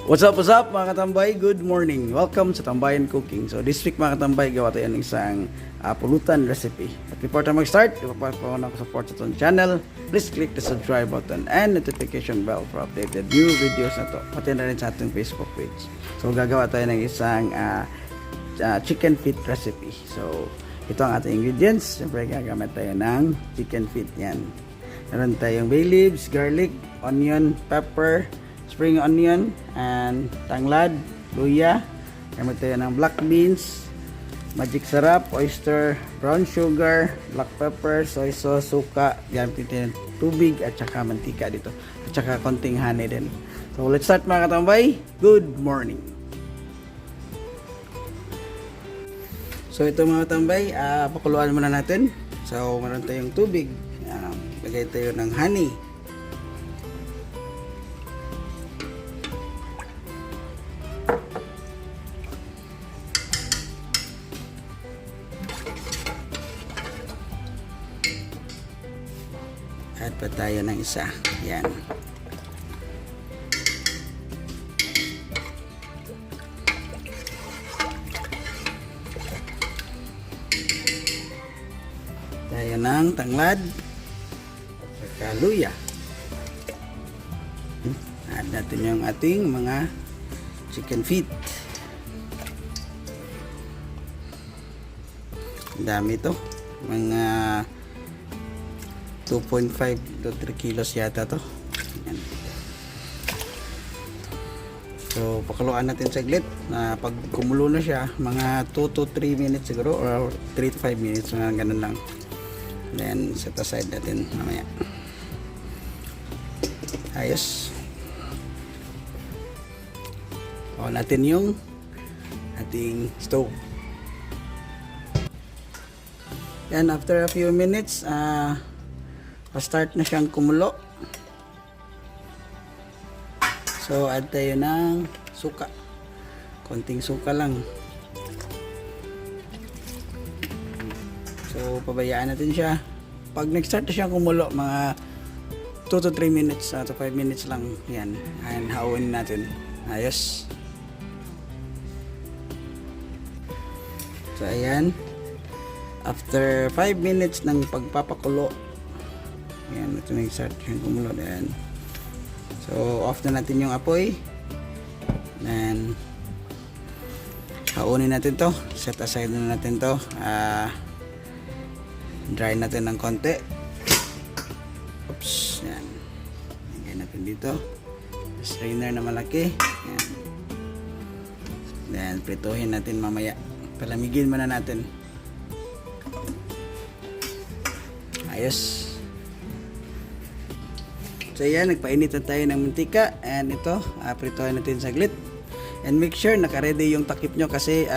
What's up mga katambay? Good morning. Welcome sa Tambayan Cooking. So this week mga katambay, gawa tayo ng isang pulutan recipe. At before tayo mag-start, ipapakaw na ko support sa itong channel. Please click the subscribe button and notification bell for updated new videos na to. Pati na rin sa ating Facebook page. So gagawa tayo ng isang chicken feet recipe. So ito ang ating ingredients. Siyempre gagamit tayo ng chicken feet. Yan. Meron tayong bay leaves, garlic, onion, pepper, spring onion, and tanglad, luya. Gamit tayo ng black beans, magic sarap, oyster, brown sugar, black pepper, soy sauce, suka. Gamit tayo ng tubig at saka mantika dito. At saka konting honey din. So let's start mga katambay. Good morning. So ito mga katambay, pakuluan muna natin. So meron tayong tubig. Lagay tayo ng honey. Add pa tayo ng isa. Yan. Tayo ng tanglad. Saka luya. Add natin yung ating mga chicken feet. Ang dami ito. Mga 2.5 to 3 kilos yata to. Ayan. So pakuluan natin saglit. Pag kumulo na siya, mga 2 to 3 minutes siguro, or 3 to 5 minutes, mga ganun lang. Then set aside natin mamaya. Ayos. On natin yung ating stove. Yan, after a few minutes, pa-start na siyang kumulo. So add tayo ng suka. Konting suka lang. So pabayaan natin siya. Pag nag-start na siyang kumulo, mga 2 to 3 minutes to 5 minutes lang. Yan. And hauin natin. Ayos. So ayan. After 5 minutes ng pagpapakulo, ayan, ito na yung start yung kumulo. Ayan. So off na natin yung apoy. Then haunin natin to. Set aside na natin to. Dry natin ng konti. Oops. Ayan. Lagyan natin dito. Strainer na malaki. Ayan. Then prituhin natin mamaya. Palamigin muna natin. Ayos. So yan, nagpainit na tayo ng mantika. And ito, prituhin natin saglit. And make sure naka-ready yung takip nyo kasi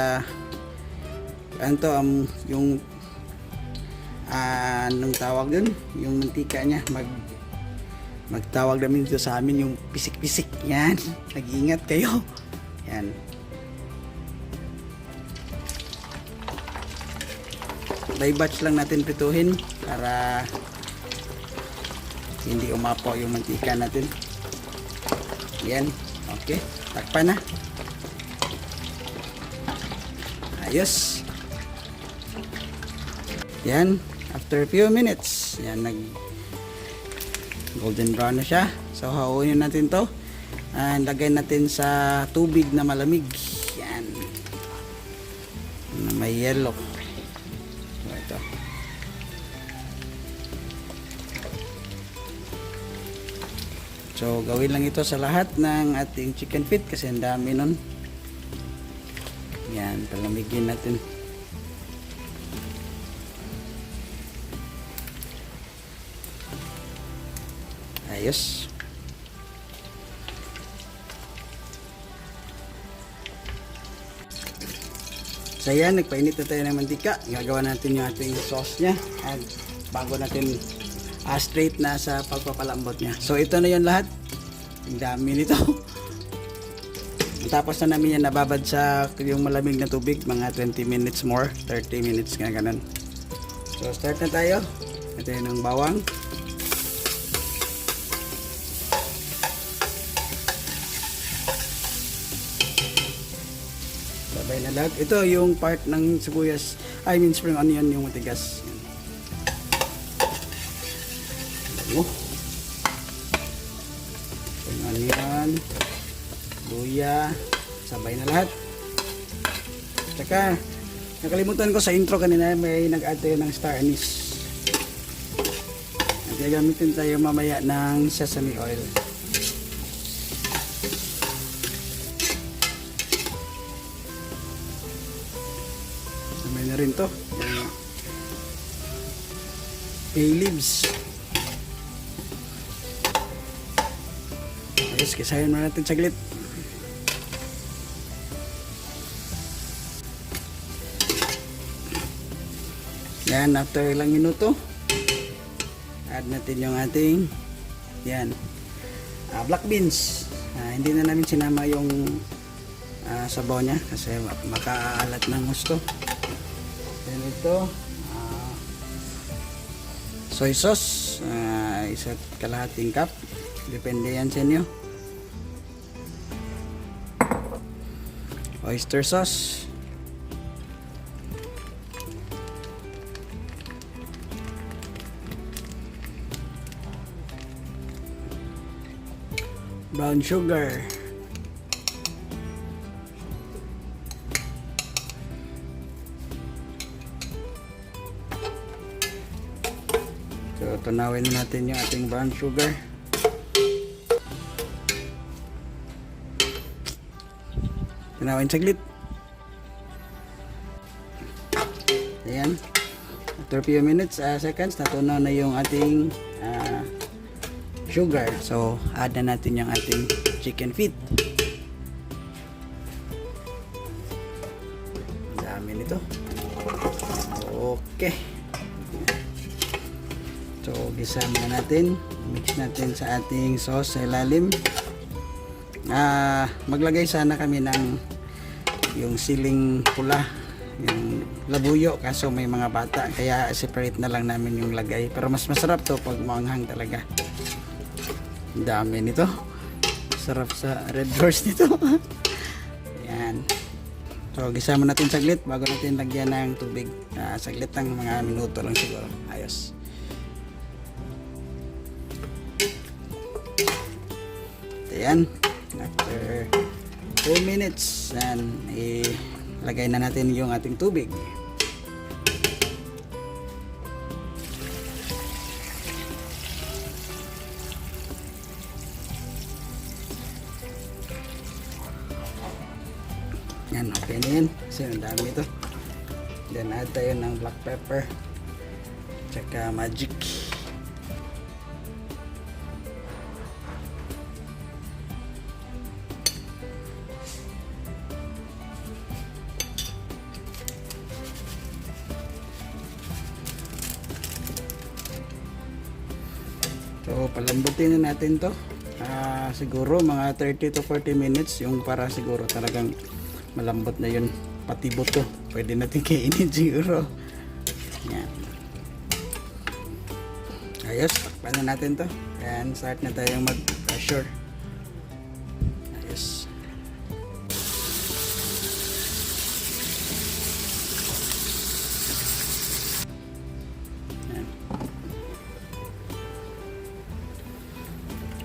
yung anong tawag dun? Yung mantika nya magtawag namin dito sa amin yung pisik-pisik. Yan. Nag-iingat kayo. Yan. By batch lang natin prituhin para hindi umapaw yung mantika natin. Yan. Okay. Takpan na. Ayos. Yan. After a few minutes, yan, nag golden brown na siya. So hauin natin to. And lagay natin sa tubig na malamig. Yan. Na may yellow. Ito. So gawin lang ito sa lahat ng ating chicken feet kasi ang dami nun. Yan, palamigin natin. Ayos. So yan, nagpainit na tayo ng mantika. Gagawa natin yung ating sauce nya. At bago natin straight na sa pagpapalambot nya. So ito na yun lahat. Ang dami nito. Tapos na namin yan nababad sa yung malamig na tubig. Mga 20 minutes more. 30 minutes nga ganun. So start na tayo. Ito yun ang bawang. Yan lahat. Ito yung part ng sibuyas, I mean spring onion, yung matigas. Yan. Spring onion, luya, sabay na lahat. Tsaka, nakalimutan ko sa intro kanina, may nag-add tayo ng star anise. At gagamitin tayo mamaya ng sesame oil. Sabay na rin to. Bay leaves. Ayos, kisahin mo natin saglit. Yan, after ilang minuto, add natin yung ating yan, black beans. Hindi na namin sinama yung sabaw nya kasi makaalat ng gusto. Then ito, soy sauce, isa't kalahating cup, depende yan sa inyo. Oyster sauce, brown sugar, so tunawin natin yung ating brown sugar. Tunawin saglit. Ayan, after few minutes, seconds, natunaw na yung ating sugar. So, add na natin yung ating chicken feet. Dami nito. Okay. So, gisa na natin. Mix natin sa ating sauce sa ilalim. Maglagay sana kami ng yung siling pula, yung labuyo, kaso may mga bata, kaya separate na lang namin yung lagay. Pero mas masarap to pag maanghang talaga. Dami nito. Sarap sa red horse nito. Yan. So, gisa mo natin saglit bago natin lagyan ng tubig. Saglit lang, mga minuto lang siguro. Ayos. Ayan. After 2 minutes, yan, ilagay na natin yung ating tubig. Yan, okay na yan. Kasi ang dami ito. Then add tayo ng black pepper. Tsaka magic. So palambutin na natin to. Siguro mga 30 to 40 minutes yung para siguro talagang malambot na yun, pati buto pwede natin kainin siguro. Yan. Ayos, takpan na natin to and start na tayong mag-pressure. Ayos. Yan.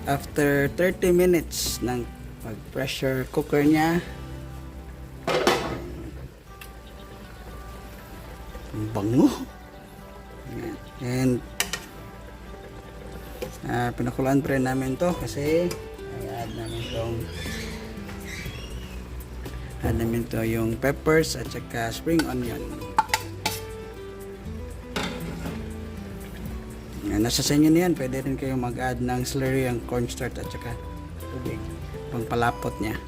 After 30 minutes ng pag-pressure cooker nya, bango. And pinakulaan pa rin namin to kasi add namin to yung peppers at saka spring onion. Nasa sa inyo na yan, pwede rin kayong mag-add ng slurry, ang cornstarch at saka tubig pang palapot nya.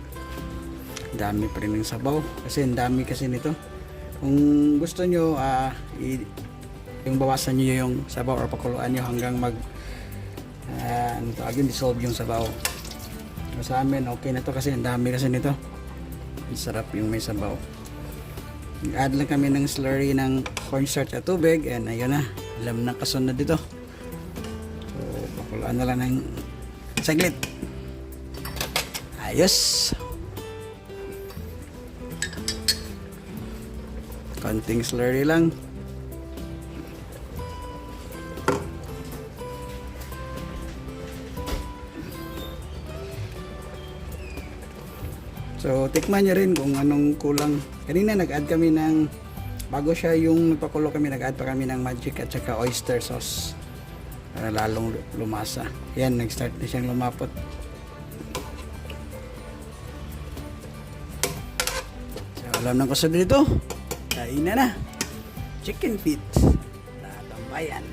Dami pa rin ng sabaw kasi ang dami kasi nito. Kung gusto nyo, yung bawasan nyo yung sabaw or pakuluan nyo hanggang mag dissolve yung sabaw. Sa amin, okay na to kasi ang dami kasi nito. Ang sarap yung may sabaw. Add lang kami ng slurry ng cornstarch at tubig and ayun na, alam na kasunod dito. So, pakuluan na lang ng saglit. Ayos. Konting slurry lang. So, tikman nyo rin kung anong kulang. Kanina nag-add kami ng, bago siya yung nagpakulo kami, nag-add pa kami ng magic at saka oyster sauce. Para lalong lumasa. Yan, nag-start na siyang lumapot. So, alam ng kasunod dito. Kain na. Chicken feet. Tatambayan.